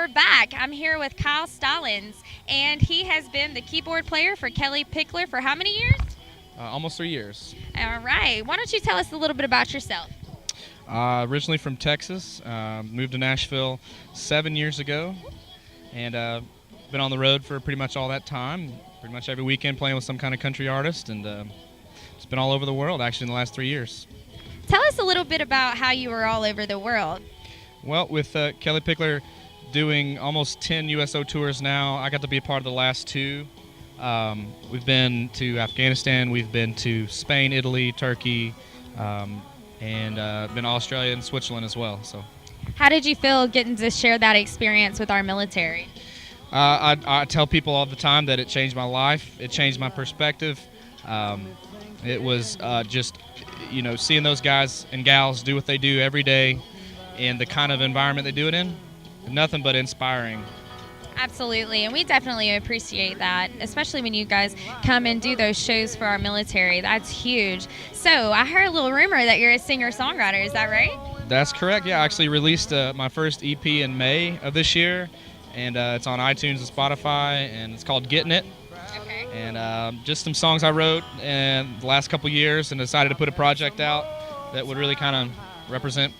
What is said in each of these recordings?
we're back. I'm here with Kyle Stallons, and he has been the keyboard player for Kelly Pickler for how many years? Almost 3 years. All right. Why don't you tell us a little bit about yourself? Originally from Texas, moved to Nashville 7 years ago, and been on the road for pretty much all that time. Pretty much every weekend playing with some kind of country artist, and just been all over the world actually in the last 3 years. Tell us a little bit about how you were all over the world. Well, with Kelly Pickler doing almost 10 USO tours now, I got to be a part of the last two. We've been to Afghanistan, we've been to Spain, Italy, Turkey, and been to Australia and Switzerland as well. So, how did you feel getting to share that experience with our military? I tell people all the time that it changed my life. It changed my perspective. It was just, seeing those guys and gals do what they do every day and the kind of environment they do it in, nothing but inspiring. Absolutely, and we definitely appreciate that, especially when you guys come and do those shows for our military. That's huge. So I heard a little rumor that you're a singer-songwriter. Is that right? That's correct. Yeah, I actually released my first EP in May of this year, and it's on iTunes and Spotify, and it's called Getting It. Okay. And just some songs I wrote in the last couple years, and decided to put a project out that would really kind of represent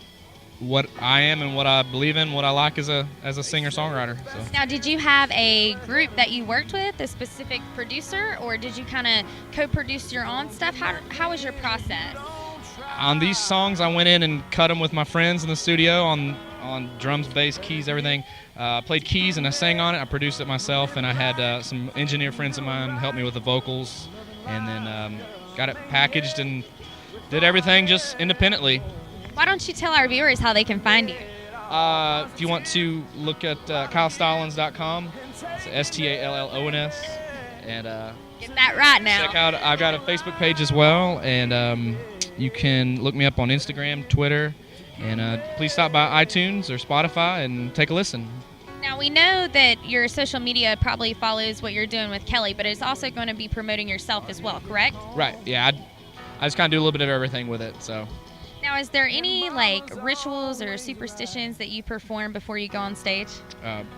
what I am and what I believe in, what I like as a singer-songwriter. So. Now, did you have a group that you worked with, a specific producer, or did you kind of co-produce your own stuff? How was your process? On these songs, I went in and cut them with my friends in the studio on drums, bass, keys, everything. I played keys and I sang on it. I produced it myself, and I had some engineer friends of mine help me with the vocals, and then got it packaged and did everything just independently. Why don't you tell our viewers how they can find you? If you want to look at KyleStallons.com, it's Stallons, and get that right now. Check out. I've got a Facebook page as well, and you can look me up on Instagram, Twitter, and please stop by iTunes or Spotify and take a listen. Now, we know that your social media probably follows what you're doing with Kelly, but it's also going to be promoting yourself as well, correct? Right. Yeah. I just kind of do a little bit of everything with it. So. Now, is there any rituals or superstitions that you perform before you go on stage?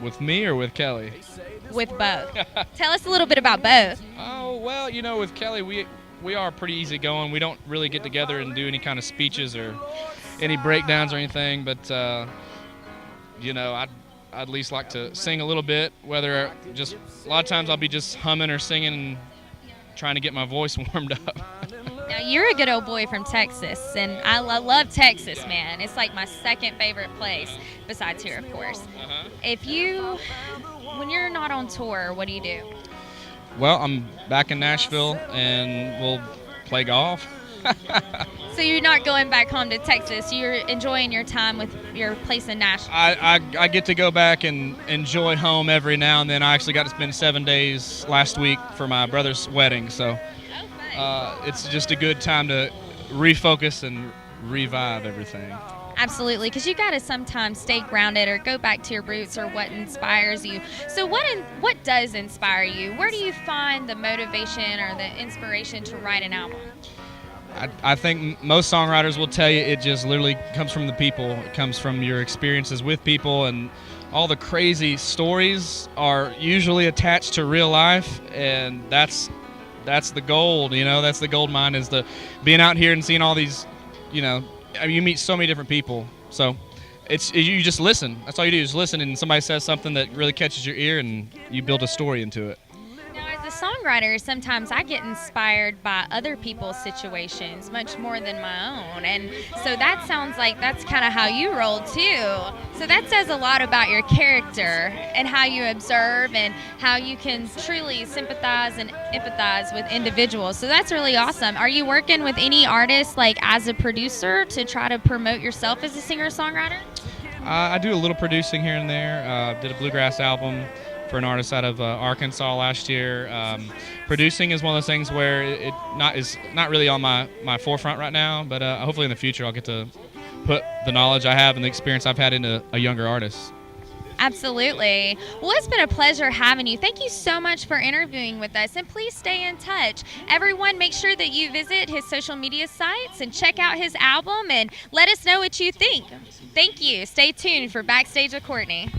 With me or with Kelly? With both. Tell us a little bit about both. Oh, well, with Kelly, we are pretty easygoing. We don't really get together and do any kind of speeches or any breakdowns or anything, but I'd at least like to sing a little bit, whether just a lot of times I'll be just humming or singing and trying to get my voice warmed up. Now, you're a good old boy from Texas, and I love Texas, man. It's like my second favorite place, besides here, of course. When you're not on tour, what do you do? Well, I'm back in Nashville, and we'll play golf. So you're not going back home to Texas. You're enjoying your time with your place in Nashville. I get to go back and enjoy home every now and then. I actually got to spend 7 days last week for my brother's wedding, so it's just a good time to refocus and revive everything. Absolutely, because you got to sometimes stay grounded or go back to your roots or what inspires you. So what does inspire you? Where do you find the motivation or the inspiration to write an album? I think most songwriters will tell you it just literally comes from the people. It comes from your experiences with people, and all the crazy stories are usually attached to real life, and that's the gold. That's the gold mine, is the being out here and seeing all these. You meet so many different people, so you just listen. That's all you do, is listen, and somebody says something that really catches your ear, and you build a story into it. As a songwriter, sometimes I get inspired by other people's situations much more than my own, and so that sounds like that's kind of how you roll too. So that says a lot about your character and how you observe and how you can truly sympathize and empathize with individuals. So that's really awesome. Are you working with any artists as a producer to try to promote yourself as a singer-songwriter? I do a little producing here and there. Did a bluegrass album for an artist out of Arkansas last year. Producing is one of those things where it's not really on my forefront right now, but hopefully in the future I'll get to put the knowledge I have and the experience I've had into a younger artist. Absolutely. Well, it's been a pleasure having you. Thank you so much for interviewing with us, and please stay in touch. Everyone, make sure that you visit his social media sites and check out his album and let us know what you think. Thank you. Stay tuned for Backstage with Cortni.